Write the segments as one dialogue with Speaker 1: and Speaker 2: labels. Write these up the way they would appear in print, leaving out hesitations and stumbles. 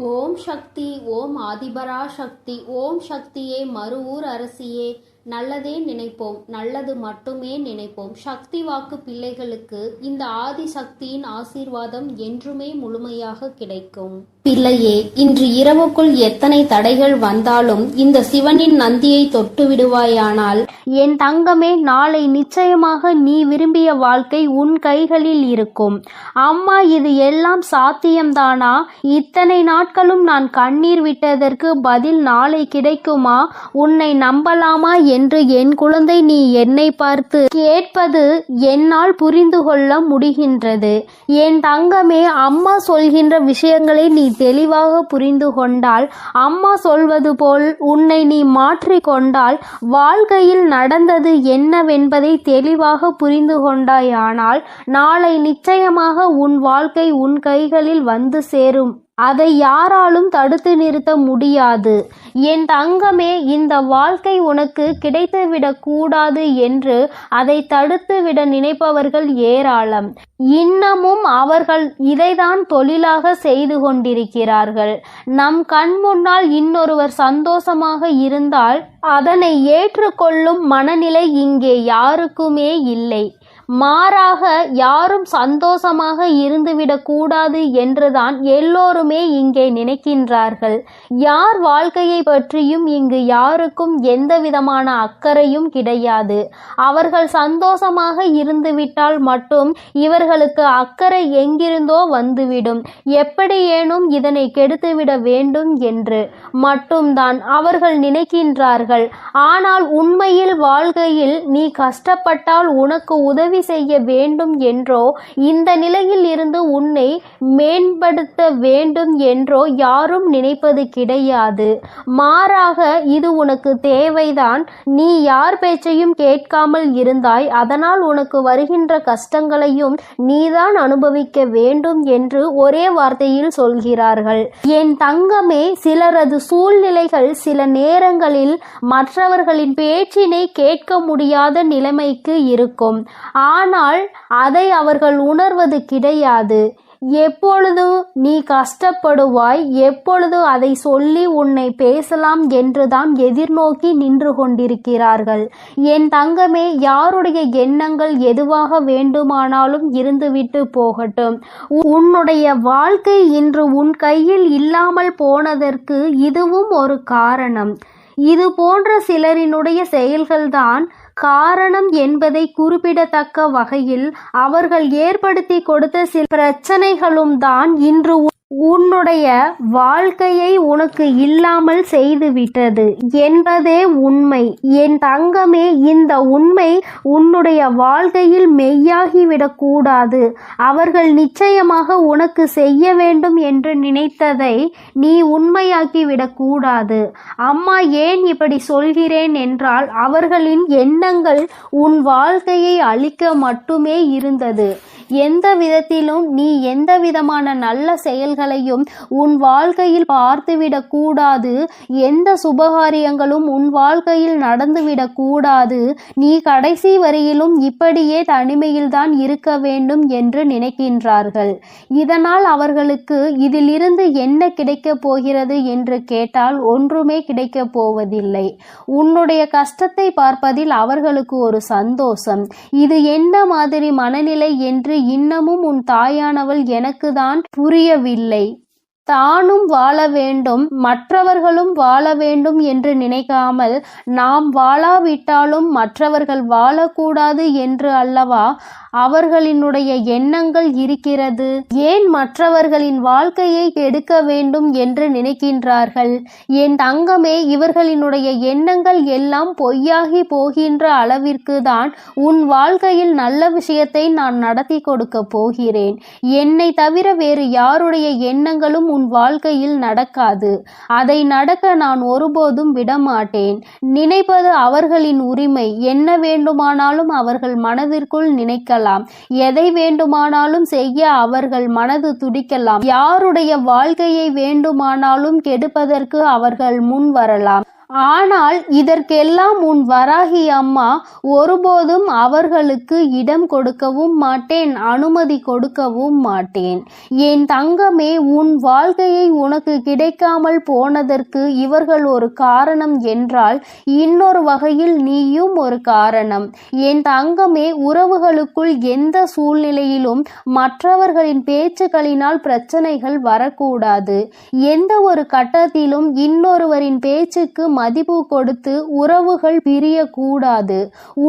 Speaker 1: ஓம் சக்தி. ஓம் ஆதிபரா சக்தி. ஓம் சக்தியே, மருவூர் அரசியே, நல்லதே நினைப்போம், நல்லது மட்டுமே நினைப்போம். சக்தி வாக்கு பிள்ளைகளுக்கு இந்த ஆதி சக்தியின் ஆசீர்வாதம் என்றுமே முழுமையாக கிடைக்கும். பிள்ளையே, இன்று இரவுக்குள் எத்தனை தடைகள் வந்தாலும் இந்த சிவனின் நந்தியை தொட்டு விடுவாயானால் என் தங்கமே, நாளை நிச்சயமாக நீ விரும்பிய வாழ்க்கை உன் கைகளில் இருக்கும். அம்மா, இது எல்லாம் சாத்தியம்தானா? இத்தனை நாட்களும் நான் கண்ணீர் விட்டதற்கு பதில் நாளை கிடைக்குமா? உன்னை நம்பலாமா என்று என் குழந்தை நீ என்னை பார்த்து கேட்பது என்னால் புரிந்து கொள்ள முடிகின்றது. என் தங்கமே, அம்மா சொல்கின்ற விஷயங்களை நீ தெளிவாக புரிந்து கொண்டால், அம்மா சொல்வது போல் உன்னை நீ மாற்றிக்கொண்டால், வாழ்க்கையில் நடந்தது என்னவென்பதை தெளிவாக புரிந்து கொண்டாயானால், நாளை நிச்சயமாக உன் வாழ்க்கை உன் கைகளில் வந்து சேரும். அதை யாராலும் தடுத்து நிறுத்த முடியாது. என் தங்கமே, இந்த வாழ்க்கை உனக்கு கிடைத்துவிடக் கூடாது என்று அதை தடுத்துவிட நினைப்பவர்கள் ஏராளம். இன்னமும் அவர்கள் இதைதான் தொழிலாக செய்து கொண்டிருக்கிறார்கள். நம் கண் முன்னால் இன்னொருவர் சந்தோஷமாக இருந்தால் அதனை ஏற்றுக்கொள்ளும் மனநிலை இங்கே யாருக்குமே இல்லை. மாறாக யாரும் சந்தோஷமாக இருந்துவிடக் கூடாது என்றுதான் எல்லோருமே இங்கே நினைக்கின்றார்கள். யார் வாழ்க்கையை பற்றியும் இங்கு யாருக்கும் எந்த விதமான அக்கறையும் கிடையாது. அவர்கள் சந்தோஷமாக இருந்துவிட்டால் மட்டும் இவர்களுக்கு அக்கறை எங்கிருந்தோ வந்துவிடும். எப்படியேனும் இதனை கெடுத்துவிட வேண்டும் என்று மட்டும்தான் அவர்கள் நினைக்கின்றார்கள். ஆனால் உண்மையில் வாழ்க்கையில் நீ கஷ்டப்பட்டால் உனக்கு உதவி செய்ய வேண்டும் என்றோ, இந்த நிலையில் இருந்து உன்னை மேம்படுத்த வேண்டும் என்றோ யாரும் நினைப்பது கிடையாது. மாறாக இது உனக்கு தேவைதான். நீ யார் பேச்சையும் கேட்காமல் இருந்தாய், அதனால் உனக்கு வருகின்ற கஷ்டங்களையும் நீதான் அனுபவிக்க வேண்டும் என்று ஒரே வார்த்தையில் சொல்கிறார்கள். என் தங்கமே, சிலரது சூழ்நிலைகள் சில நேரங்களில் மற்றவர்களின் பேச்சினை கேட்க முடியாத நிலைமைக்கு இருக்கும். ஆனால் அதை அவர்கள் உணர்வது கிடையாது. எப்பொழுது நீ கஷ்டப்படுவாய், எப்பொழுது அதை சொல்லி உன்னை பேசலாம் என்றுதான் எதிர்நோக்கி நின்று கொண்டிருக்கிறார்கள். என் தங்கமே, யாருடைய எண்ணங்கள் எதுவாக வேண்டுமானாலும் இருந்துவிட்டு போகட்டும். உன்னுடைய வாழ்க்கை இன்று உன் கையில் இல்லாமல் போனதற்கு இதுவும் ஒரு காரணம். இது போன்ற சிலரினுடைய செயல்கள்தான் காரணம் என்பதை குறிப்பிடத்தக்க வகையில் அவர்கள் ஏற்படுத்தி கொடுத்த சில பிரச்சனைகளும் தான் இன்று உன்னுடைய வாழ்க்கையை உனக்கு இல்லாமல் செய்துவிட்டது என்பதே உண்மை. என் தங்கமே, இந்த உண்மை உன்னுடைய வாழ்க்கையில் மெய்யாகிவிடக் கூடாது. அவர்கள் நிச்சயமாக உனக்கு செய்ய வேண்டும் என்று நினைத்ததை நீ உண்மையாக்கிவிடக் கூடாது. அம்மா, ஏன் இப்படி சொல்கிறேன் என்றால், அவர்களின் எண்ணங்கள் உன் வாழ்க்கையை அழிக்க மட்டுமே இருந்தது. எந்த விதத்திலும் நீ எந்த விதமான நல்ல செயல்களையும் உன் வாழ்க்கையில் பார்த்துவிடக் கூடாது. எந்த சுபகாரியங்களும் உன் வாழ்க்கையில் நடந்துவிடக் கூடாது. நீ கடைசி வரையிலும் இப்படியே தனிமையில்தான் இருக்க வேண்டும் என்று நினைக்கின்றார்கள். இதனால் அவர்களுக்கு இதிலிருந்து என்ன கிடைக்கப் போகிறது என்று கேட்டால் ஒன்றுமே கிடைக்கப் போவதில்லை. உன்னுடைய கஷ்டத்தை பார்ப்பதில் அவர்களுக்கு ஒரு சந்தோஷம். இது என்ன மாதிரி மனநிலை என்று இன்னமும் உன் தாயானவள் எனக்கு தான் புரியவில்லை. தானும் வாழ வேண்டும், மற்றவர்களும் வாழ வேண்டும் என்று நினைக்காமல், நாம் வாழாவிட்டாலும் மற்றவர்கள் வாழக்கூடாது என்று அல்லவா அவர்களினுடைய எண்ணங்கள் இருக்கிறது. ஏன் மற்றவர்களின் வாழ்க்கையை கெடுக்க வேண்டும் என்று நினைக்கின்றார்கள்? என் தங்கமே, இவர்களினுடைய எண்ணங்கள் எல்லாம் பொய்யாகி போகின்ற அளவிற்கு தான் உன் வாழ்க்கையில் நல்ல விஷயத்தை நான் நடத்தி கொடுக்க போகிறேன். என்னை தவிர வேறு யாருடைய எண்ணங்களும் உன் வாழ்க்கையில் நடக்காது. அதை நடக்க நான் ஒருபோதும் விடமாட்டேன். நினைப்பது அவர்களின் உரிமை. என்ன வேண்டுமானாலும் அவர்கள் மனதிற்குள் நினைக்கலாம். எதை வேண்டுமானாலும் செய்ய அவர்கள் மனது துடிக்கலாம். யாருடைய வாழ்க்கையை வேண்டுமானாலும் கெடுப்பதற்கு அவர்கள் முன் வரலாம். ஆனால் இதற்கெல்லாம் உன் வராகி அம்மா ஒருபோதும் அவர்களுக்கு இடம் கொடுக்கவும் மாட்டேன், அனுமதி கொடுக்கவும் மாட்டேன். என் தங்கமே, உன் வாழ்க்கையை உனக்கு கிடைக்காமல் போனதற்கு இவர்கள் ஒரு காரணம் என்றால் இன்னொரு வகையில் நீயும் ஒரு காரணம். என் தங்கமே, உறவுகளுக்குள் எந்த சூழ்நிலையிலும் மற்றவர்களின் பேச்சுக்களினால் பிரச்சனைகள் வரக்கூடாது. எந்த ஒரு கட்டத்திலும் இன்னொருவரின் பேச்சுக்கு மதிப்பு கொடுத்து உறவுகள் பிரியக்கூடாது.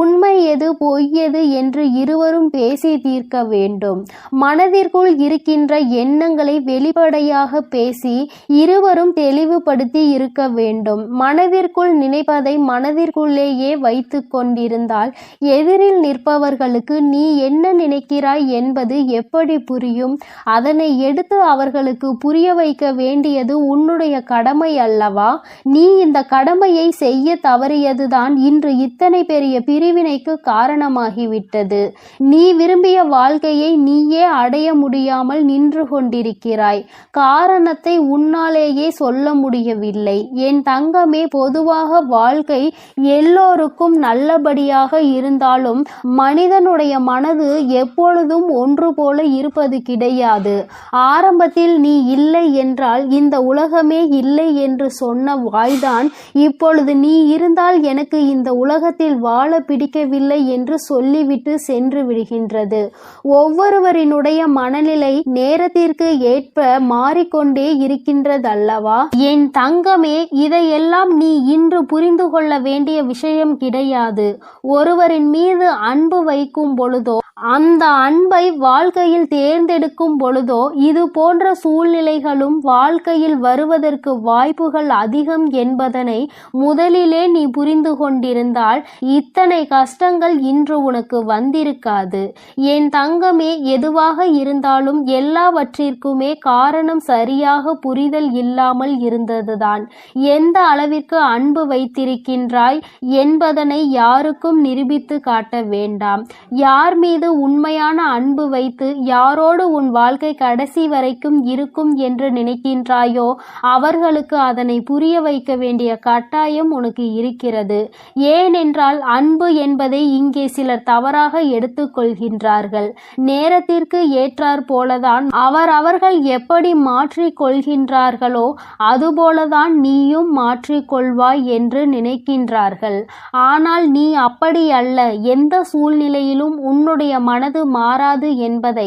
Speaker 1: உண்மை எது பொய் எது என்று இருவரும் பேசி தீர்க்க வேண்டும். மனதிற்குள் இருக்கின்ற எண்ணங்களை வெளிப்படையாக பேசி இருவரும் தெளிவுபடுத்தி இருக்க வேண்டும். மனதிற்குள் நினைப்பதை மனதிற்குள்ளேயே வைத்து கொண்டிருந்தால் எதிரில் நிற்பவர்களுக்கு நீ என்ன நினைக்கிறாய் என்பது எப்படி புரியும்? அதனை எடுத்து அவர்களுக்கு புரிய வைக்க வேண்டியது உன்னுடைய கடமை அல்லவா? நீ இந்த கடமையை செய்ய தவறியதுதான் இன்று இத்தனை பெரிய பிரிவினைக்கு காரணமாகிவிட்டது. நீ விரும்பிய வாழ்க்கையை நீயே அடைய முடியாமல் நின்று கொண்டிருக்கிறாய். காரணத்தை உன்னாலேயே சொல்ல முடியவில்லை. என் தங்கமே, பொதுவாக வாழ்க்கை எல்லோருக்கும் நல்லபடியாக இருந்தாலும் மனிதனுடைய மனது எப்பொழுதும் ஒன்று போல இருப்பது கிடையாது. ஆரம்பத்தில் நீ இல்லை என்றால் இந்த உலகமே இல்லை என்று சொன்ன வாய்தான் இப்பொழுது நீ இருந்தால் எனக்கு இந்த உலகத்தில் வாழ பிடிக்கவில்லை என்று சொல்லிவிட்டு சென்று விடுகின்றது. ஒவ்வொருவரினுடைய மனநிலை நேரத்திற்கு ஏற்ப மாறிக்கொண்டே இருக்கின்றதல்லவா? என் தங்கமே, இதையெல்லாம் நீ இன்று புரிந்து கொள்ள வேண்டிய விஷயம் கிடையாது. ஒருவரின் மீது அன்பு வைக்கும் பொழுதோ அந்த அன்பை வாழ்க்கையில் தேர்ந்தெடுக்கும் பொழுதோ இது போன்ற சூழ்நிலைகளும் வாழ்க்கையில் வருவதற்கு வாய்ப்புகள் அதிகம் என்பதனை முதலிலே நீ புரிந்து கொண்டிருந்தால் இத்தனை கஷ்டங்கள் இன்று உனக்கு வந்திருக்காது. என் தங்கமே, எதுவாக இருந்தாலும் எல்லாவற்றிற்குமே காரணம் சரியாக புரிதல் இல்லாமல் இருந்ததுதான். எந்த அளவிற்கு அன்பு வைத்திருக்கின்றாய் என்பதனை யாருக்கும் நிரூபித்து காட்ட வேண்டாம். யார் மீது உண்மையான அன்பு வைத்து யாரோடு உன் வாழ்க்கை கடைசி வரைக்கும் இருக்கும் என்று நினைக்கின்றாயோ அவர்களுக்கு அதனை புரிய வைக்க வேண்டிய கட்டாயம் உனக்கு இருக்கிறது. ஏனென்றால் அன்பு என்பதை இங்கே சிலர் தவறாக எடுத்துக்கொள்கின்றார்கள். நேரத்திற்கு ஏற்றாற் போலதான் அவர்கள் எப்படி மாற்றிக் கொள்கின்றார்களோ அதுபோலதான் நீயும் மாற்றிக்கொள்வாய் என்று நினைக்கின்றார்கள். ஆனால் நீ அப்படி அல்ல. எந்த சூழ்நிலையிலும் உன்னுடைய மனது மாறாது என்பதை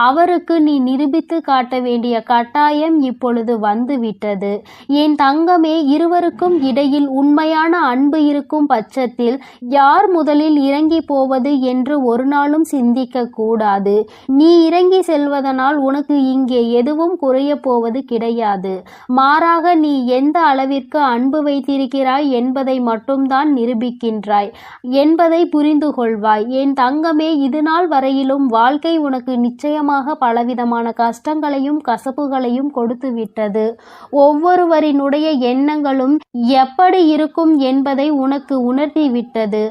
Speaker 1: அவருக்கு நீ நிரூபித்து காட்ட வேண்டிய கட்டாயம் இப்பொழுது வந்துவிட்டது. என் தங்கமே, இருவருக்கும் இடையில் உண்மையான அன்பு இருக்கும் பட்சத்தில் யார் முதலில் இறங்கி போவது என்று ஒரு நாளும் சிந்திக்க கூடாது. நீ இறங்கி செல்வதனால் உனக்கு இங்கே எதுவும் குறைய போவது கிடையாது. மாறாக நீ எந்த அளவிற்கு அன்பு வைத்திருக்கிறாய் என்பதை மட்டும்தான் நிரூபிக்கின்றாய் என்பதை புரிந்து கொள்வாய். என் தங்கமே, இதுநாள் வரையிலும் வாழ்க்கை உனக்கு நிச்சயமாக பலவிதமான கஷ்டங்களையும் கசப்புகளையும் கொடுத்து விட்டது. ஒவ்வொருவரினுடைய எண்ணங்களும் எப்படி இருக்கும் என்பதை உனக்கு உணர்த்தி விட்டது.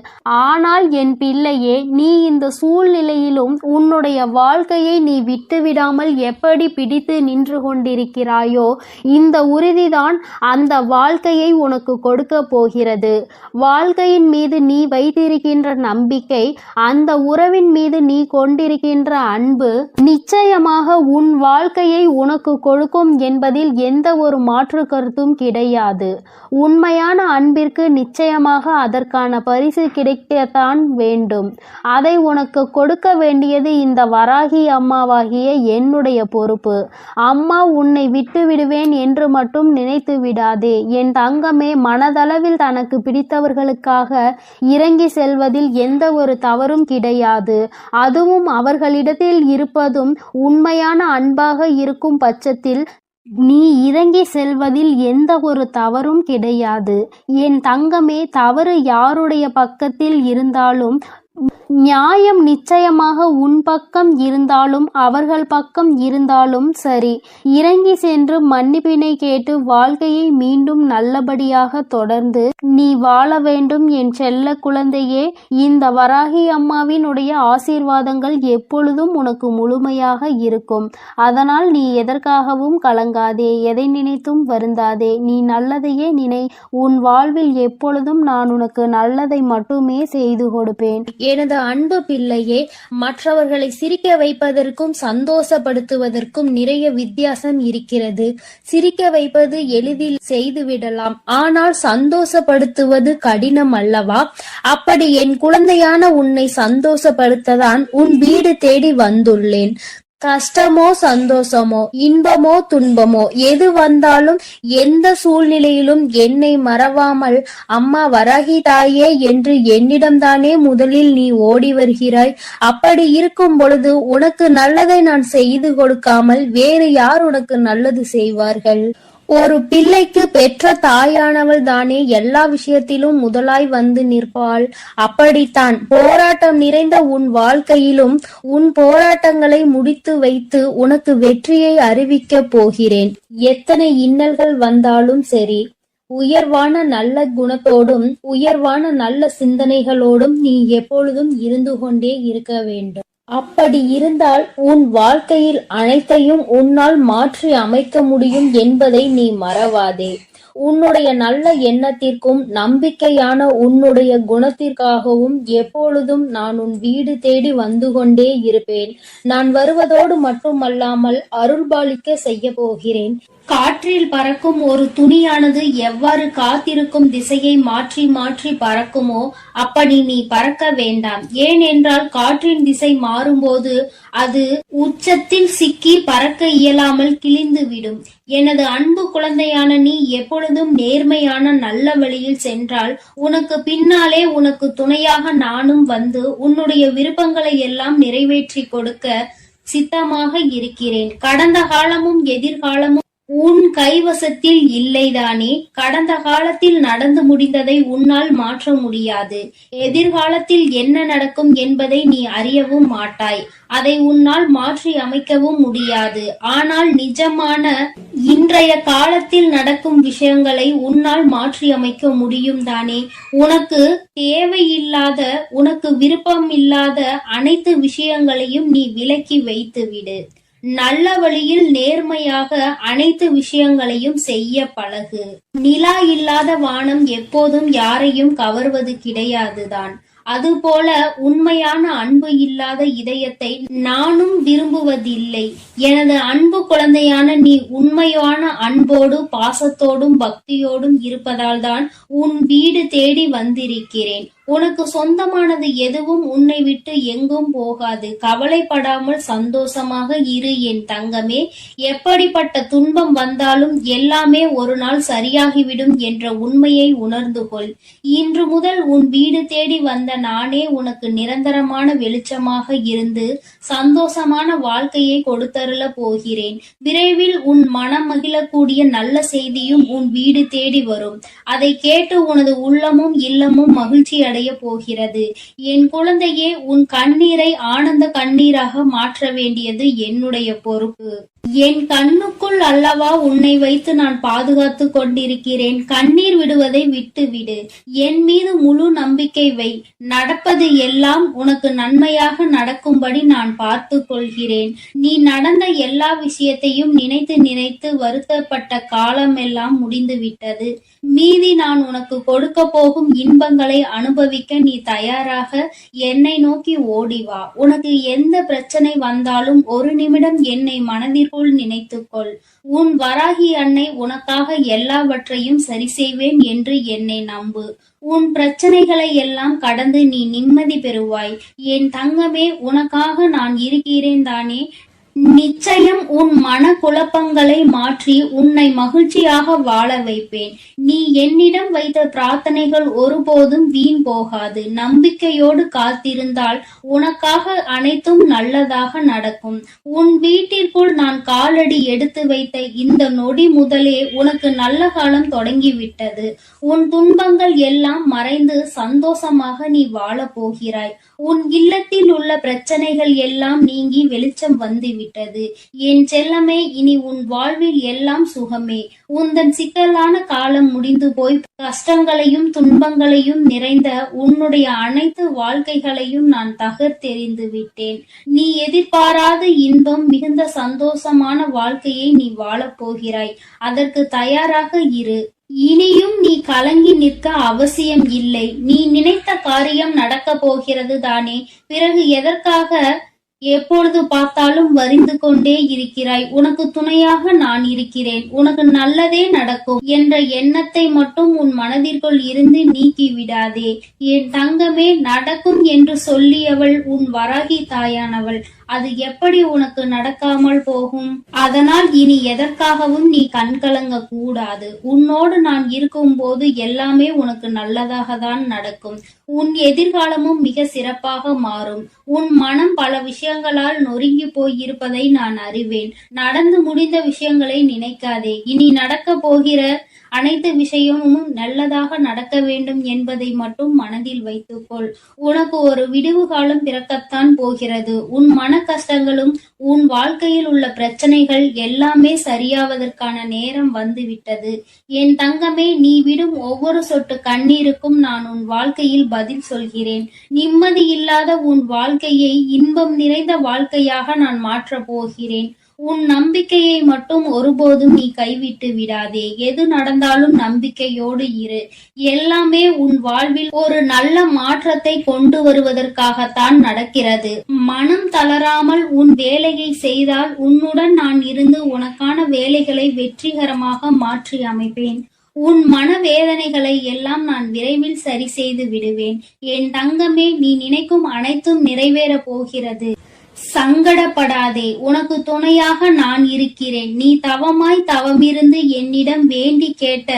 Speaker 1: ஆனால் என் பிள்ளையே, நீ இந்த சூழ்நிலையிலும் உன்னுடைய வாழ்க்கையை நீ விட்டுவிடாமல் எப்படி பிடித்து நின்று கொண்டிருக்கிறாயோ இந்த உறுதிதான் அந்த வாழ்க்கையை உனக்கு கொடுக்க போகிறது. வாழ்க்கையின் மீது நீ வைத்திருக்கின்ற நம்பிக்கை, அந்த உறவின் மீது நீ கொண்டிருக்கின்ற அன்பு நிச்சயமாக உன் வாழ்க்கையை உனக்கு கொடுக்கும் என்பதில் எந்த ஒரு மாற்று கருத்தும் கிடையாது. உண்மையான அன்பிற்கு நிச்சயமாக அதற்கான பரிசு கிடைக்கத்தான் வேண்டும். அதை உனக்கு கொடுக்க வேண்டியது இந்த வராகி அம்மாவாகிய என்னுடைய பொறுப்பு. அம்மா உன்னை விட்டு விடுவேன் என்று மட்டும் நினைத்து விடாதே. என் தங்கமே, மனதளவில் தனக்கு பிடித்தவர்களுக்காக இறங்கி செல்வதில் எந்த ஒரு தவறும் கிடையாது. அதுவும் அவர்களிடத்தில் இருப்பதும் உண்மையான அன்பாக இருக்கும் பட்சத்தில் நீ இறங்கி செல்வதில் எந்த ஒரு தவறும் கிடையாது. என் தங்கமே, தவறு யாருடைய பக்கத்தில் இருந்தாலும் நியாயம் நிச்சயமாக உன் பக்கம் இருந்தாலும் அவர்கள் பக்கம் இருந்தாலும் சரி, இறங்கி சென்று மன்னிப்பினை கேட்டு வாழ்க்கையை மீண்டும் நல்லபடியாக தொடர்ந்து நீ வாழ வேண்டும் என் செல்ல குழந்தையே. இந்த வராகி அம்மாவினுடைய ஆசீர்வாதங்கள் எப்பொழுதும் உனக்கு முழுமையாக இருக்கும். அதனால் நீ எதற்காகவும் கலங்காதே, எதை நினைத்தும் வருந்தாதே. நீ நல்லதையே நினை. உன் வாழ்வில் எப்பொழுதும் நான் உனக்கு நல்லதை மட்டுமே செய்து கொடுப்பேன்.
Speaker 2: எனது அன்பு பிள்ளையே, மற்றவர்களை சிரிக்க வைப்பதற்கும் சந்தோஷப்படுத்துவதற்கும் நிறைய வித்தியாசம் இருக்கிறது. சிரிக்க வைப்பது எளிதில் செய்துவிடலாம், ஆனால் சந்தோஷப்படுத்துவது கடினம் அல்லவா? அப்படி என் குழந்தையான உன்னை சந்தோஷப்படுத்ததான் உன் வீடு தேடி வந்துள்ளேன். கஷ்டமோ சந்தோஷமோ இன்பமோ துன்பமோ எது வந்தாலும் எந்த சூழ்நிலையிலும் என்னை மறவாமல் அம்மா வராகி தாயே என்று என்னிடம்தானே முதலில் நீ ஓடி வருகிறாய். அப்படி இருக்கும் பொழுது உனக்கு நல்லதை நான் செய்து கொடுக்காமல் வேறு யார் உனக்கு நல்லது செய்வார்கள்? ஒரு பிள்ளைக்கு பெற்ற தாயானவள் தானே எல்லா விஷயத்திலும் முதலாய் வந்து நிற்பாள். அப்படித்தான் போராட்டம் நிறைந்த உன் வாழ்க்கையிலும் உன் போராட்டங்களை முடித்து வைத்து உனக்கு வெற்றியை அறிவிக்க போகிறேன். எத்தனை இன்னல்கள் வந்தாலும் சரி, உயர்வான நல்ல குணத்தோடும் உயர்வான நல்ல சிந்தனைகளோடும் நீ எப்பொழுதும் இருந்து கொண்டே இருக்க வேண்டும். அப்படி இருந்தால் உன் வாழ்க்கையில் அனைத்தையும் உன்னால் மாற்றி அமைக்க முடியும் என்பதை நீ மறவாதே. உன்னுடைய நல்ல எண்ணத்திற்கும் நம்பிக்கையான உன்னுடைய குணத்திற்காகவும் எப்பொழுதும் நான் உன் வீடு தேடி வந்து கொண்டே இருப்பேன். நான் வருவதோடு மட்டுமல்லாமல் அருள்பாலிக்க செய்ய போகிறேன். காற்றில் பறக்கும் ஒரு துணியானது எவ்வாறு காத்திருக்கும் திசையை மாற்றி மாற்றி பறக்குமோ அப்படி நீ பறக்க வேண்டாம். ஏனென்றால் காற்றின் திசை மாறும்போது அது உச்சத்தில் சிக்கி பறக்க இயலாமல் கிழிந்துவிடும். எனது அன்பு குழந்தையான நீ எப்பொழுதும் நேர்மையான நல்ல வழியில் சென்றால் உனக்கு பின்னாலே உனக்கு துணையாக நானும் வந்து உன்னுடைய விருப்பங்களை எல்லாம் நிறைவேற்றி கொடுக்க சித்தமாக இருக்கிறேன். கடந்த காலமும் எதிர்காலமும் உன் கைவசத்தில் இல்லைதானே? கடந்த காலத்தில் நடந்து முடிந்ததை உன்னால் மாற்ற முடியாது. எதிர்காலத்தில் என்ன நடக்கும் என்பதை நீ அறியவும் மாட்டாய். அதை உன்னால் மாற்றி அமைக்கவும் முடியாது. ஆனால் நிஜமான இன்றைய காலத்தில் நடக்கும் விஷயங்களை உன்னால் மாற்றி அமைக்க முடியும் தானே? உனக்கு தேவையில்லாத, உனக்கு விருப்பம் இல்லாத அனைத்து விஷயங்களையும் நீ விலக்கி வைத்து விடு. நல்ல வழியில் நேர்மையாக அனைத்து விஷயங்களையும் செய்ய பழகு. நிலா இல்லாத வானம் எப்போதும் யாரையும் கவர்வது கிடையாதுதான். அதுபோல உண்மையான அன்பு இல்லாத இதயத்தை நானும் விரும்புவதில்லை. எனது அன்பு குழந்தையான நீ உண்மையான அன்போடு பாசத்தோடும் பக்தியோடும் இருப்பதால் தான் உன் வீடு தேடி வந்திருக்கிறேன். உனக்கு சொந்தமானது எதுவும் உன்னை விட்டு எங்கும் போகாது. கவலைப்படாமல் சந்தோஷமாக இரு என் தங்கமே. எப்படிப்பட்ட துன்பம் வந்தாலும் எல்லாமே ஒரு நாள் சரியாகிவிடும் என்ற உண்மையை உணர்ந்து கொள். இன்று முதல் உன் வீடு தேடி வந்த நானே உனக்கு நிரந்தரமான வெளிச்சமாக இருந்து சந்தோஷமான வாழ்க்கையை கொடுத்தருள போகிறேன். விரைவில் உன் மனம் மகிழக்கூடிய நல்ல செய்தியும் உன் வீடு தேடி வரும். அதை கேட்டு உனது உள்ளமும் இல்லமும் மகிழ்ச்சி அடைய போகிறது. என் குழந்தையே, உன் கண்ணீரை ஆனந்த கண்ணீராக மாற்ற வேண்டியது என்னுடைய பொறுப்பு. என் கண்ணுக்குள் அல்லவா உன்னை வைத்து நான் பாதுகாத்து கொண்டிருக்கிறேன். கண்ணீர் விடுவதை விட்டுவிடு. என் மீது முழு நம்பிக்கை வை. நடப்பது எல்லாம் உனக்கு நன்மையாக நடக்கும்படி நான் பார்த்து கொள்கிறேன். நீ நடந்த எல்லா விஷயத்தையும் நினைத்து நினைத்து வருத்தப்பட்ட காலம் எல்லாம் முடிந்து விட்டது. மீதி நான் உனக்கு கொடுக்க போகும் இன்பங்களை அனுபவிக்க நீ தயாராக என்னை நோக்கி ஓடிவா. உனக்கு எந்த பிரச்சனை வந்தாலும் ஒரு நிமிடம் என்னை மனதிற்குள் நினைத்துக்கொள். உன் வராகி அன்னை உனக்காக எல்லாவற்றையும் சரி செய்வேன் என்று என்னை நம்பு. உன் பிரச்சனைகளை எல்லாம் கடந்து நீ நிம்மதி பெறுவாய். என் தங்கமே, உனக்காக நான் இருக்கிறேன் தானே. நிச்சயம் உன் மன குழப்பங்களை மாற்றி உன்னை மகிழ்ச்சியாக வாழ வைப்பேன். நீ என்னிடம் வைத்த பிரார்த்தனைகள் ஒருபோதும் வீண் போகாது. நம்பிக்கையோடு காத்திருந்தால் உனக்காக அனைத்தும் நல்லதாக நடக்கும். உன் வீட்டிற்குள் நான் காலடி எடுத்து வைத்த இந்த நொடி முதலே உனக்கு நல்ல காலம் தொடங்கிவிட்டது. உன் துன்பங்கள் எல்லாம் மறைந்து சந்தோஷமாக நீ வாழப் போகிறாய். உன் இல்லத்தில் உள்ள பிரச்சனைகள் எல்லாம் நீங்கி வெளிச்சம் வந்துவிட்டது. என் செல்லமே, இனி உன் வாழ்வில் எல்லாம் சுகமே. உந்தன் சிக்கலான காலம் முடிந்து போய் கஷ்டங்களையும் துன்பங்களையும் நிறைந்த உன்னுடைய அனைத்து வாழ்க்கைகளையும் நான் தகர்த்தெறிந்து விட்டேன். நீ எதிர்பாராத இன்பம் மிகுந்த சந்தோஷமான வாழ்க்கையை நீ வாழப் போகிறாய். அதற்கு தயாராக இரு. இனியும் நீ கலங்கி நிற்க அவசியம் இல்லை. நீ நினைத்த காரியம் நடக்கப் போகிறது தானே. பிறகு எதற்காக எப்பொழுது பார்த்தாலும் வரிந்து கொண்டே இருக்கிறாய்? உனக்கு துணையாக நான் இருக்கிறேன். உனக்கு நல்லதே நடக்கும் என்ற எண்ணத்தை மட்டும் உன் மனதிற்குள் இருந்து நீக்கி விடாதே. என் தங்கமே, நடக்கும் என்று சொல்லியவள் உன் வராகி தாயானவள். அது எப்படி உனக்கு நடக்காமல் போகும்? அதனால் இனி எதற்காகவும் நீ கண்கலங்க கூடாது. உன்னோடு நான் இருக்கும் போது எல்லாமே உனக்கு நல்லதாக தான் நடக்கும். உன் எதிர்காலமும் மிக சிறப்பாக மாறும். உன் மனம் பல விஷயங்களால் நொறுங்கி போய் இருப்பதை நான் அறிவேன். நடந்து முடிந்த விஷயங்களை நினைக்காதே. இனி நடக்க போகிற அனைத்து விஷயமும் நல்லதாக நடக்க வேண்டும் என்பதை மட்டும் மனதில் வைத்துக்கொள். உனக்கு ஒரு விடுவு காலம் பிறக்கத்தான் போகிறது. உன் மன கஷ்டங்களும் உன் வாழ்க்கையில் உள்ள பிரச்சனைகள் எல்லாமே சரியாவதற்கான நேரம் வந்துவிட்டது. என் தங்கமே, நீ விடும் ஒவ்வொரு சொட்டு கண்ணீருக்கும் நான் உன் வாழ்க்கையில் பதில் சொல்கிறேன். நிம்மதி இல்லாத உன் வாழ்க்கையை இன்பம் நிறைந்த வாழ்க்கையாக நான் மாற்றப் போகிறேன். உன் நம்பிக்கையை மட்டும் ஒருபோதும் நீ கைவிட்டு விடாதே. எது நடந்தாலும் நம்பிக்கையோடு இரு. எல்லாமே உன் வாழ்வில் ஒரு நல்ல மாற்றத்தை கொண்டு வருவதற்காகத்தான் நடக்கிறது. மனம் தளராமல் உன் வேலையை செய்தால் உன்னுடன் நான் இருந்து உனக்கான வேலைகளை வெற்றிகரமாக மாற்றி அமைப்பேன். உன் மனவேதனைகளை எல்லாம் நான் விரைவில் சரி செய்து விடுவேன். என் தங்கமே, நீ நினைக்கும் அனைத்தும் நிறைவேறப் போகிறது. சங்கடப்படாதே. உனக்கு துணையாக நான் இருக்கிறேன். நீ தவமாய் தவமிருந்து என்னிடம் வேண்டி கேட்ட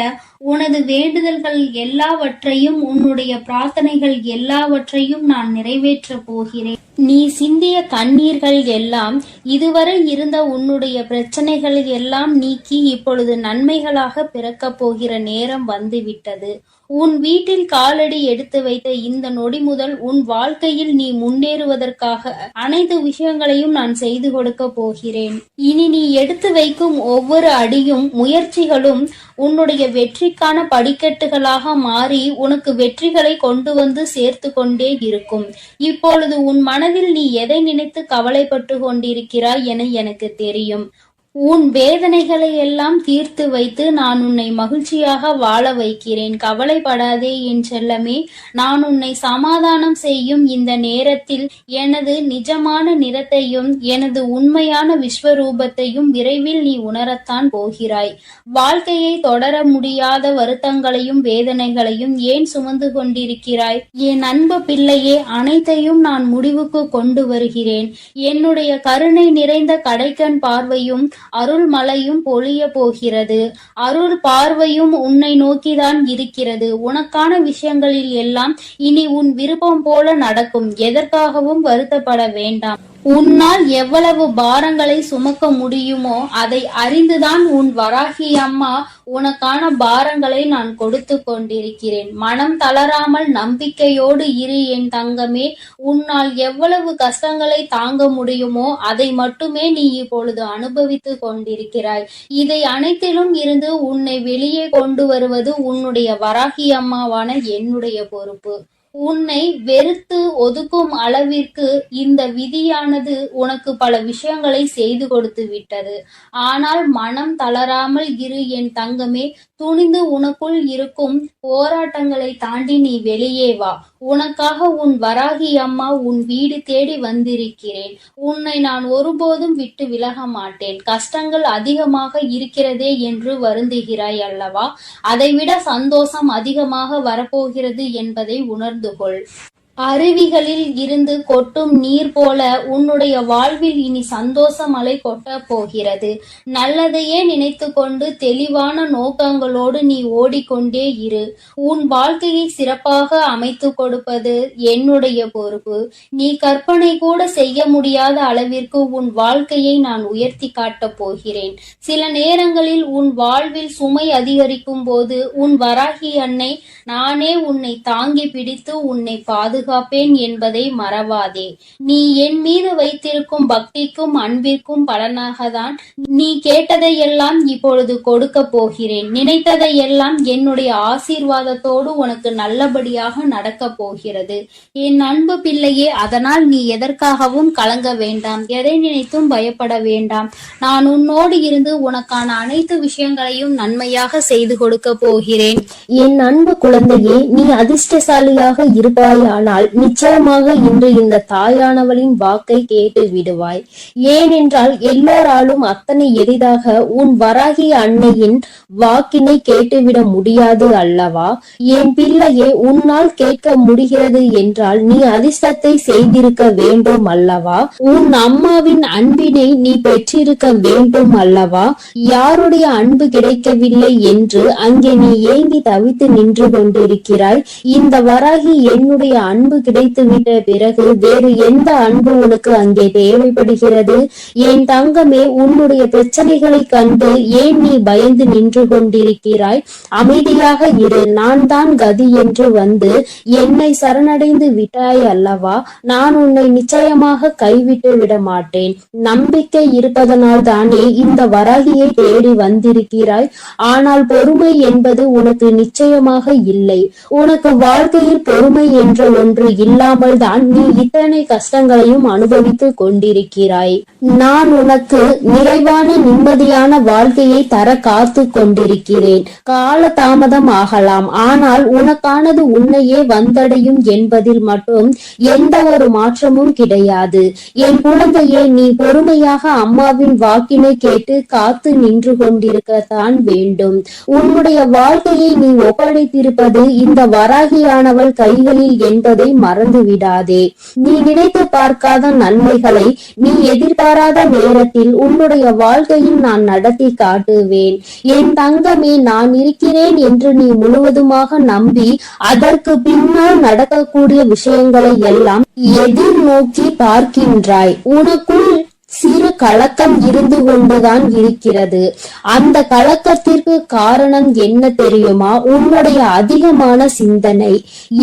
Speaker 2: உனது வேண்டுதல்கள் எல்லாவற்றையும், உன்னுடைய பிரார்த்தனைகள் எல்லாவற்றையும் நான் நிறைவேற்றப் போகிறேன். நீ சிந்திய கண்ணீர்கள் எல்லாம், இதுவரை இருந்த உன்னுடைய பிரச்சனைகள் எல்லாம் நீக்கி இப்பொழுது நன்மைகளாக பிறக்கப் போகிற நேரம் வந்துவிட்டது. உன் வீட்டில் காலடி எடுத்து வைத்த இந்த நொடி முதல் உன் வாழ்க்கையில் நீ முன்னேறுவதற்காக அனைத்து விஷயங்களையும் நான் செய்து கொடுக்க போகிறேன். இனி நீ எடுத்து வைக்கும் ஒவ்வொரு அடியும் முயற்சிகளும் உன்னுடைய வெற்றிக்கான படிக்கட்டுகளாக மாறி உனக்கு வெற்றிகளை கொண்டு வந்து சேர்த்து கொண்டே இருக்கும். இப்பொழுது உன் மனதில் நீ எதை நினைத்து கவலைப்பட்டு கொண்டிருக்கிறாய் என எனக்கு தெரியும். உன் வேதனைகளை எல்லாம் தீர்த்து வைத்து நான் உன்னை மகிழ்ச்சியாக வாழ வைக்கிறேன். கவலைப்படாதே என் செல்லமே. நான் உன்னை சமாதானம் செய்யும் இந்த நேரத்தில் எனது நிஜமான நிறத்தையும் எனது உண்மையான விஸ்வரூபத்தையும் விரைவில் நீ உணரத்தான் போகிறாய். வாழ்க்கையை தொடர முடியாத வருத்தங்களையும் வேதனைகளையும் ஏன் சுமந்து கொண்டிருக்கிறாய்? என் அன்பு பிள்ளையே, அனைத்தையும் நான் முடிவுக்கு கொண்டு வருகிறேன். என்னுடைய கருணை நிறைந்த கடைக்கண் பார்வையும் அருள் மழையும் பொழிய போகிறது. அருள் பார்வையும் உன்னை நோக்கிதான் இருக்கிறது. உனக்கான விஷயங்களில் எல்லாம் இனி உன் விருப்பம் போல நடக்கும். எதற்காகவும் வருத்தப்பட வேண்டாம். உன்னால் எவ்வளவு பாரங்களை சுமக்க முடியுமோ அதை அறிந்துதான் உன் வராகி அம்மா உனக்கான பாரங்களை நான் கொடுத்து கொண்டிருக்கிறேன். மனம் தளராமல் நம்பிக்கையோடு இரு என் தங்கமே. உன்னால் எவ்வளவு கஷ்டங்களை தாங்க முடியுமோ அதை மட்டுமே நீ இப்பொழுது அனுபவித்து கொண்டிருக்கிறாய். இதை அனைத்திலும் இருந்து உன்னை வெளியே கொண்டு வருவது உன்னுடைய வராகி அம்மாவான என்னுடைய பொறுப்பு. உன்னை வெறுத்து ஒதுக்கும் அளவிற்கு இந்த விதியானது உனக்கு பல விஷயங்களை செய்து கொடுத்து விட்டது. ஆனால் மனம் தளராமல் இரு என் தங்கமே. துணிந்து உனக்குள் இருக்கும் போராட்டங்களை தாண்டி நீ வெளியே வா. உனக்காக உன் வராகி அம்மா உன் வீடு தேடி வந்திருக்கிறேன். உன்னை நான் ஒருபோதும் விட்டு விலக மாட்டேன். கஷ்டங்கள் அதிகமாக இருக்கிறதே என்று வருந்துகிறாய் அல்லவா? அதைவிட சந்தோஷம் அதிகமாக வரப்போகிறது என்பதை உணர்ந்து கொள். அருவிகளில் இருந்து கொட்டும் நீர் போல உன்னுடைய வாழ்வில் இனி சந்தோஷ மழை கொட்டப் போகிறது. நல்லதையே நினைத்து கொண்டு தெளிவான நோக்கங்களோடு நீ ஓடிக்கொண்டே இரு. உன் வாழ்க்கையை சிறப்பாக அமைத்து கொடுப்பது என்னுடைய பொறுப்பு. நீ கற்பனை கூட செய்ய முடியாத அளவிற்கு உன் வாழ்க்கையை நான் உயர்த்தி காட்டப் போகிறேன். சில நேரங்களில் உன் வாழ்வில் சுமை அதிகரிக்கும் போது உன் வராகி அன்னை நானே உன்னை தாங்கி பிடித்து உன்னை பாதுகாப்பேன் என்பதை மறவாதே. நீ என் மீது வைத்திருக்கும் பக்திக்கும் அன்பிற்கும் பலனாகத்தான் நீ கேட்டதையெல்லாம் இப்பொழுது கொடுக்க போகிறேன். நினைத்ததையெல்லாம் என்னுடைய ஆசீர்வாதத்தோடு உனக்கு நல்லபடியாக நடக்கப் போகிறது. என் அன்பு பிள்ளையே, அதனால் நீ எதற்காகவும் கலங்க வேண்டாம், எதை நினைத்தும் பயப்பட வேண்டாம். நான் உன்னோடு இருந்து உனக்கான அனைத்து விஷயங்களையும் நன்மையாக செய்து கொடுக்க போகிறேன்.
Speaker 3: என் அன்பு குழந்தையே, நீ அதிர்ஷ்டசாலியாக இருப்பாயானால் நிச்சயமாக இன்று இந்த தாயானவளின் வாக்கை கேட்டு விடுவாய். ஏனென்றால் எல்லோராலும் அத்தனை எளிதாக உன் வராகி அன்னையின் வாக்கினை கேட்டுவிட முடியாது அல்லவா? என் பிள்ளையே, உன்னால் கேட்க முடிகிறது என்றால் நீ அதிர்ஷ்டத்தை செய்திருக்க வேண்டும் அல்லவா? உன் அம்மாவின் அன்பினை நீ பெற்றிருக்க வேண்டும் அல்லவா? யாருடைய அன்பு கிடைக்கவில்லை என்று அங்கே நீ ஏங்கி தவித்து நின்று கொண்டிருக்கிறாய். இந்த வராகி என்னுடைய அன்பு கிடைத்துவிட்ட பிறகு வேறு எந்த அன்பு உனக்கு அங்கே தேவைப்படுகிறது? என் தங்கமே, உன்னுடைய பிரச்சனைகளை கண்டு ஏன் நீ பயந்து நின்று கொண்டிருக்கிறாய்? அமைதியாக இரு. நான் தான் கதி என்று வந்து என்னை சரணடைந்து விட்டாய் அல்லவா? நான் உன்னை நிச்சயமாக கைவிட்டு விட மாட்டேன். நம்பிக்கை இருப்பதனால் தானே இந்த வராகியை தேடி வந்திருக்கிறாய். ஆனால் பொறுமை என்பது உனக்கு நிச்சயமாக இல்லை. உனக்கு வாழ்க்கையில் பொறுமை என்ற ஒன்று இல்லாமல் தான் நீ இத்தனை கஷ்டங்களையும் அனுபவித்து கொண்டிருக்கிறாய். நான் உனக்கு நிறைவான நிம்மதியான வாழ்க்கையை தர காத்து கொண்டிருக்கிறேன். கால தாமதம் ஆகலாம், ஆனால் உனக்கானது உன்னையே வந்தடையும் என்பதில் மட்டும் எந்த ஒரு மாற்றமும் கிடையாது. என் குழந்தையே, நீ பொறுமையாக அம்மாவின் வாக்கினை கேட்டு காத்து நின்று கொண்டிருக்கத்தான் வேண்டும். உன்னுடைய வாழ்க்கையை நீ ஒப்படைத்திருப்பது இந்த வராகியானவள் கைகளில் என்பதை மறந்து விடாதே. நீ நினைத்து பார்க்காத நன்மைகளை நீ எதிர்பாராத நேரத்தில் உன்னுடைய வாழ்க்கையில் நான் நடத்தி காட்டுவேன். என் தங்கமே, நான் இருக்கிறேன் என்று நீ முழுவதுமாக நம்பி அதற்கு பின்னால் நடக்கக்கூடிய விஷயங்களை எல்லாம் எதிர்நோக்கி பார்க்கின்றாய். உனக்குள் சிறு கலக்கம் இருந்து கொண்டுதான் இருக்கிறது. அந்த கலக்கத்திற்கு காரணம் என்ன தெரியுமா? உன்னுடைய அதிகமான சிந்தனை.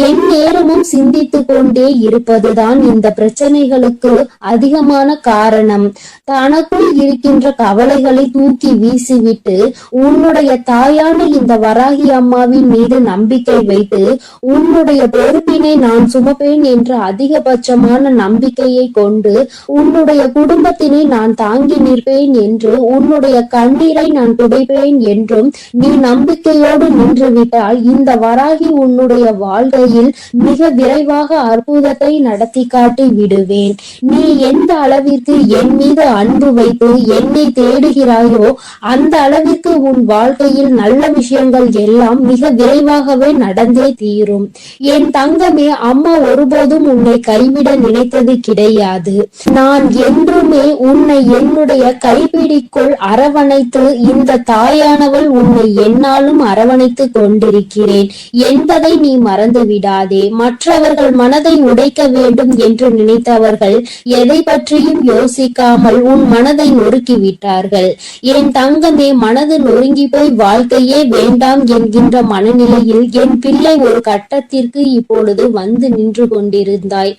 Speaker 3: என் நேரமும் சிந்தித்து கொண்டே இருப்பதுதான் இந்த பிரச்சனைகளுக்கு அதிகமான காரணம். தனக்குள் இருக்கின்ற கவலைகளை தூக்கி வீசிவிட்டு உன்னுடைய தாயான இந்த வராகி அம்மாவின் மீது நம்பிக்கை வைத்து உன்னுடைய பொறுப்பினை நான் சுமப்பேன் என்ற அதிகபட்சமான நம்பிக்கையை கொண்டு உன்னுடைய குடும்பத்தை நான் தாங்கி நிற்பேன் என்று உன்னுடைய கண்ணீரை நான் துடைப்பேன் என்றும் நீ நம்பிக்கையோடு நின்றுவிட்டால் இந்த வராகி உன்னுடைய வாழ்க்கையில் மிக விரைவாக அற்புதத்தை நடத்தி காட்டி விடுவேன். நீ எந்த அளவிற்கு என் மீது அன்பு வைத்து என்னை தேடுகிறாயோ அந்த அளவிற்கு உன் வாழ்க்கையில் நல்ல விஷயங்கள் எல்லாம் மிக விரைவாகவே நடந்தே தீரும். என் தங்கமே, அம்மா ஒருபோதும் உன்னை கைவிட நினைத்தது கிடையாது. நான் என்றுமே உன்னை என்னுடைய கைப்பிடிக்குள் அரவணைத்து இந்த தாயானவள் உன்னை என்னாலும் அரவணைத்து கொண்டிருக்கிறேன் என்பதை நீ மறந்து விடாதே. மற்றவர்கள் மனதை உடைக்க வேண்டும் என்று நினைத்தவர்கள் எதை பற்றியும் யோசிக்காமல் உன் மனதை நொறுக்கி விட்டார்கள். என் தங்கமே, மனது நொறுங்கி போய் வாழ்க்கையே வேண்டாம் என்கின்ற மனநிலையில் என் பிள்ளை ஒரு கட்டத்திற்கு இப்பொழுது வந்து நின்று கொண்டிருந்தாய்.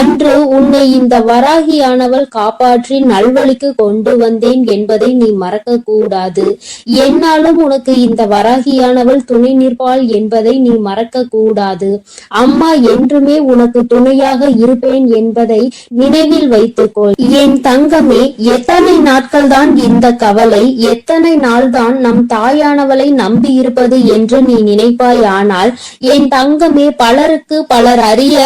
Speaker 3: அன்று உன்னை இந்த வராகியானவள் காப்பாற்றி நல்வழிக்கு கொண்டு வந்தேன் என்பதை நீ மறக்க கூடாது. என்னாலும் உனக்கு இந்த வராகியானவள் துணை நிற்பாள் என்பதை நீ மறக்க கூடாது. அம்மா என்றுமே உனக்கு துணையாக இருப்பேன் என்பதை நினைவில் வைத்துக்கொள். என் தங்கமே, எத்தனை நாட்கள் தான் இந்த கவலை, எத்தனை நாள் தான் நம் தாயானவளை நம்பி இருப்பது என்று நீ நினைப்பாய். ஆனால் என் தங்கமே, பலருக்கு பலர் அறிய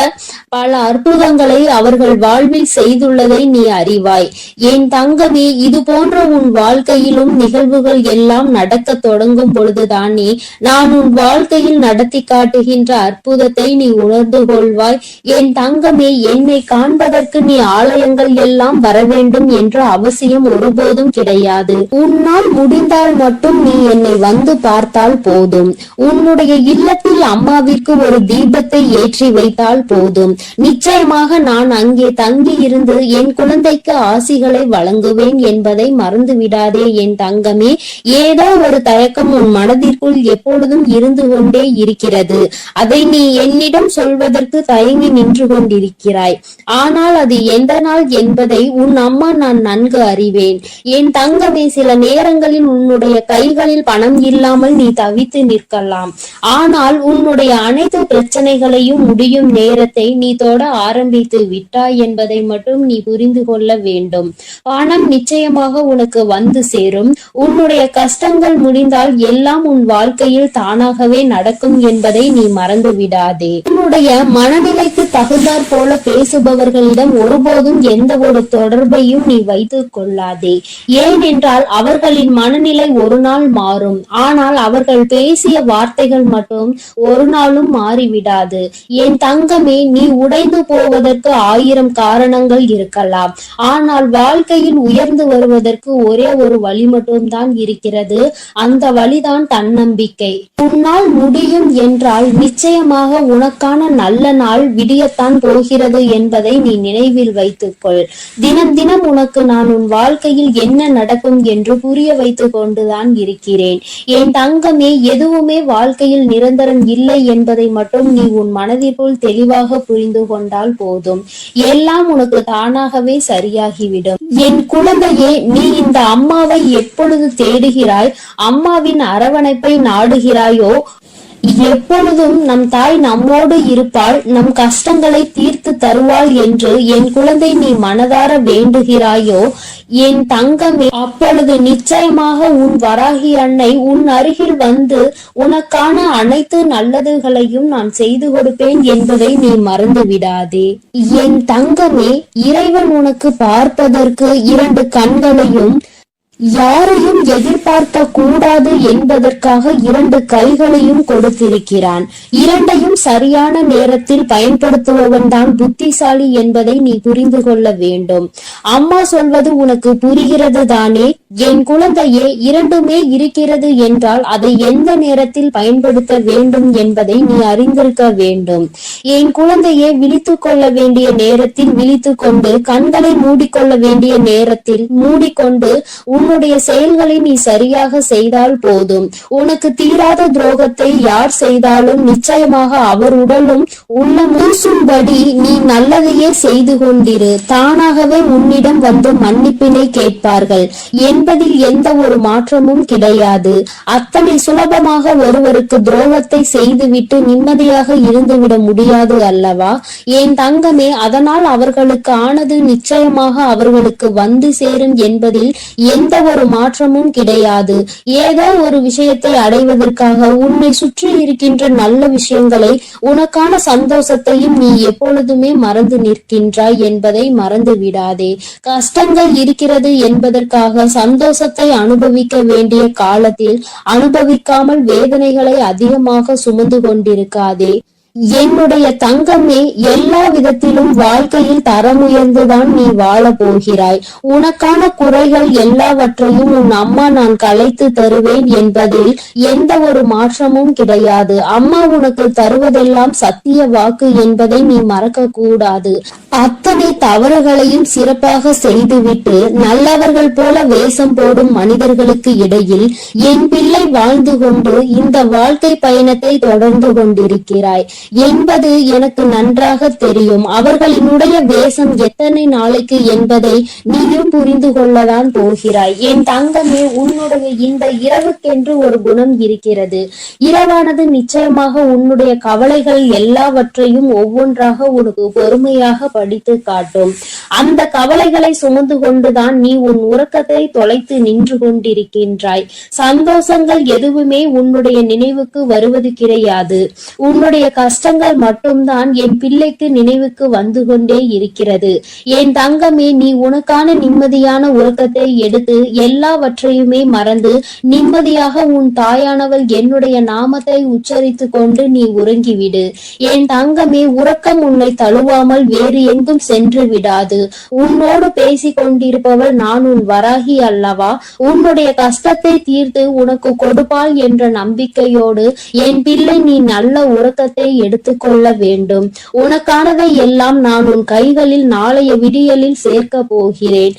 Speaker 3: பல அற்புதங்களை அவர்கள் வாழ்வில் செய்துள்ளதை நீ அறிவாய். என் தங்கமே, இது போன்ற உன் வாழ்க்கையிலும் நிகழ்வுகள் எல்லாம் நடக்க தொடங்கும் பொழுதுதானே நான் உன் வாழ்க்கையில் நடத்தி காட்டுகின்ற அற்புதத்தை நீ உணர்ந்து கொள்வாய். என் தங்கமே, என்னை காண்பதற்கு நீ ஆலயங்கள் எல்லாம் வர வேண்டும் என்ற அவசியம் ஒருபோதும் கிடையாது. உன்னால் முடிந்தால் மட்டும் நீ என்னை வந்து பார்த்தால் போதும். உன்னுடைய இல்லத்தில் அம்மாவிற்கு ஒரு தீபத்தை ஏற்றி வைத்தால் போதும். நிச்சயமாக நான் அங்கே தங்கி இருந்து என் குழந்தைக்கு ஆசிகளை வழங்குவேன் என்பதை மறந்து விடாதே என் தங்கமே. ஏதோ ஒரு தயக்கம் உன் மனதிற்குள் எப்பொழுதும் இருந்து கொண்டே இருக்கிறது. அதை நீ என்னிடம் சொல்வதற்கு தயங்கி நின்று கொண்டிருக்கிறாய். ஆனால் அது எந்த நாள் என்பதை உன் அம்மா நான் நன்கு அறிவேன். என் தங்கமே, சில நேரங்களில் உன்னுடைய கைகளில் பணம் இல்லாமல் நீ தவித்து நிற்கலாம். ஆனால் உன்னுடைய அனைத்து பிரச்சனைகளையும் முடியும் நேரத்தை நீ தொட ஆரம்பித்து விட்டாய் என்பதை மட்டும் நீ புரிந்து கொள்ள வேண்டும். பணம் நிச்சயமாக உனக்கு வந்து சேரும். உன்னுடைய கஷ்டங்கள் முடிந்தால் எல்லாம் உன் வாழ்க்கையில் தானாகவே நடக்கும் என்பதை நீ மறந்து விடாதே. உன்னுடைய மனநிலைக்கு தகுந்தாற் போல பேசுபவர்களிடம் ஒருபோதும் எந்த ஒரு தொடர்பையும் நீ வைத்துக் கொள்ளாதே. ஏனென்றால் அவர்களின் மனநிலை ஒரு நாள் மாறும். ஆனால் அவர்கள் பேசிய வார்த்தைகள் மட்டும் ஒரு நாளும் மாறிவிடாது. என் தங்கமே, நீ உடைந்து போவதற்கு 1000 காரணங்கள் இருக்கலாம். ஆனால் வாழ்க்கையில் உயர்ந்து வருவதற்கு ஒரே ஒரு வழி மட்டும்தான் இருக்கிறது. அந்த வழிதான் தன்னம்பிக்கை. உன்னால் முடியும் என்றால் நிச்சயமாக உனக்கான நல்ல நாள் விடியத்தான் போகிறது என்பதை நீ நினைவில் வைத்துக்கொள். தினம் தினம் உனக்கு நான் உன் வாழ்க்கையில் என்ன நடக்கும் என்று புரிய வைத்துக் கொண்டுதான் இருக்கிறேன். என் தங்கமே, எதுவுமே வாழ்க்கையில் நிரந்தரம் இல்லை என்பதை மட்டும் நீ உன் மனதிற்குள் தெளிவாக புரிந்து கொண்டால் போதும். எல்லாம் உனக்கு தானாகவே சரியாகிவிடும். என் குழந்தையே, நீ இந்த அம்மாவை எப்பொழுது தேடுகிறாய், அம்மாவின் அரவணைப்பை நாடுகிறாயோ, எப்பொழுதும் நம் தாய் நம்மோடு இருப்பாள், நம் கஷ்டங்களை தீர்த்து தருவாள் என்று என் குழந்தை நீ மனதார வேண்டுகிறாயோ என் தங்கமே, அப்பொழுது நிச்சயமாக உன் வராகி அன்னை உன் அருகில் வந்து உனக்கான அனைத்து நல்லதுகளையும் நான் செய்து கொடுப்பேன் என்பதை நீ மறந்து விடாதே. என் தங்கமே, இறைவன் உனக்கு பார்ப்பதற்கு 2 கண்களையும் யாரையும் எதிர்பார்க்க கூடாது என்பதற்காக 2 கைகளையும் கொடுத்திருக்கிறான். 2ஐயும் சரியான நேரத்தில் பயன்படுத்துபவன் தான் புத்திசாலி என்பதை நீ புரிந்து கொள்ள வேண்டும். அம்மா சொல்வது உனக்கு புரிகிறது தானே? என் குழந்தையே, 2மே இருக்கிறது என்றால் அதை எந்த நேரத்தில் பயன்படுத்த வேண்டும் என்பதை நீ அறிந்திருக்க வேண்டும். என் குழந்தையே, விழித்துக் கொள்ள வேண்டிய நேரத்தில் விழித்துக் கொண்டு, கண்களை மூடிக்கொள்ள வேண்டிய நேரத்தில் மூடிக்கொண்டு உன்னுடைய செயல்களை நீ சரியாக செய்தால் போதும். உனக்கு தீராத துரோகத்தை யார் செய்தாலும் நிச்சயமாக அவர் உடலும் உள்ளம் மூசும்படி நீ நல்லதையே செய்து கொண்டிரு. தானாகவே உன்னிடம் வந்து மன்னிப்பினை கேட்பார்கள் என்பதில் எந்த ஒரு மாற்றமும் கிடையாது. அத்தனை சுலபமாக ஒருவருக்கு துரோகத்தை செய்துவிட்டு நிம்மதியாக இருந்துவிட முடியாது அல்லவா என் தங்கமே? அதனால் அவர்களுக்கு ஆனது நிச்சயமாக அவர்களுக்கு வந்து சேரும் என்பதில் எந்த ஒரு மாற்றமும் கிடையாது. ஏதோ ஒரு விஷயத்தை அடைவதற்காக உன்னை சுற்றி இருக்கின்ற நல்ல விஷயங்களை, உனக்கான சந்தோஷத்தையும் நீ எப்பொழுதுமே மறந்து நிற்கின்றாய் என்பதை மறந்து விடாதே. கஷ்டங்கள் இருக்கிறது என்பதற்காக சந்தோஷத்தை அனுபவிக்க வேண்டிய காலத்தில் அனுபவிக்காமல் வேதனைகளை அதிகமாக சுமந்து கொண்டிருக்காதே. என்னுடைய தங்கமே, எல்லா விதத்திலும் வாழ்க்கையில் தரம் உயர்ந்துதான் நீ வாழ போகிறாய். உனக்கான குறைகள் எல்லாவற்றையும் உன் அம்மா நான் கலைத்து தருவேன் என்பதில் எந்த ஒரு மாற்றமும் கிடையாது. அம்மா உனக்கு தருவதெல்லாம் சத்திய வாக்கு என்பதை நீ மறக்க கூடாது. அத்தனை தவறுகளையும் சிறப்பாக செய்துவிட்டு நல்லவர்கள் போல வேஷம் போடும் மனிதர்களுக்கு இடையில் என் பிள்ளை வாழ்ந்து கொண்டு இந்த வாழ்க்கை பயணத்தை தொடர்ந்து கொண்டிருக்கிறாய் என்பது எனக்கு நன்றாக தெரியும். அவர்களினுடைய வேஷம் எத்தனை நாளைக்கு என்பதை நீயும் புரிந்து கொள்ளதான் போகிறாய். என் தங்கமே, உன்னுடைய இந்த இரவுக்கென்று ஒரு குணம் இருக்கிறது. இரவானது நிச்சயமாக உன்னுடைய கவலைகள் எல்லாவற்றையும் ஒவ்வொன்றாக உனக்கு பொறுமையாக படித்து காட்டும். அந்த கவலைகளை சுமந்து கொண்டுதான் நீ உன் உறக்கத்தை தொலைத்து நின்று கொண்டிருக்கின்றாய். சந்தோஷங்கள் எதுவுமே உன்னுடைய நினைவுக்கு வருவது கிடையாது. உன்னுடைய கஷ்டங்கள் மட்டும்தான் என் பிள்ளைக்கு நினைவுக்கு வந்து கொண்டே இருக்கிறது. என் தங்கமே, நீ உனக்கான நிம்மதியான உறக்கத்தை எடுத்து எல்லாவற்றையுமே மறந்து நிம்மதியாக உன் தாயானவள் என்னுடைய நாமத்தை உச்சரித்து கொண்டு நீ உறங்கிவிடு. என் தங்கமே, உறக்கம் உன்னை தழுவாமல் வேறு எங்கும் சென்று விடாது. உன்னோடு பேசிக் கொண்டிருப்பவள் நான் உன் வராகி அல்லவா? உன்னுடைய கஷ்டத்தை தீர்த்து உனக்கு கொடுப்பாள் என்ற நம்பிக்கையோடு என் பிள்ளை நீ நல்ல உறக்கத்தை எடுத்துக்கொள்ள வேண்டும். உனக்கானதை எல்லாம் நான் உன் கைகளில் நாளைய விடியலில் சேர்க்க போகிறேன்.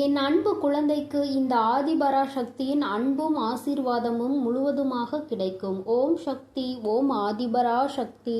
Speaker 1: என் அன்பு குழந்தைக்கு இந்த ஆதிபரா சக்தியின் அன்பும் ஆசீர்வாதமும் முழுவதுமாக கிடைக்கும். ஓம் சக்தி, ஓம் ஆதிபரா சக்தி.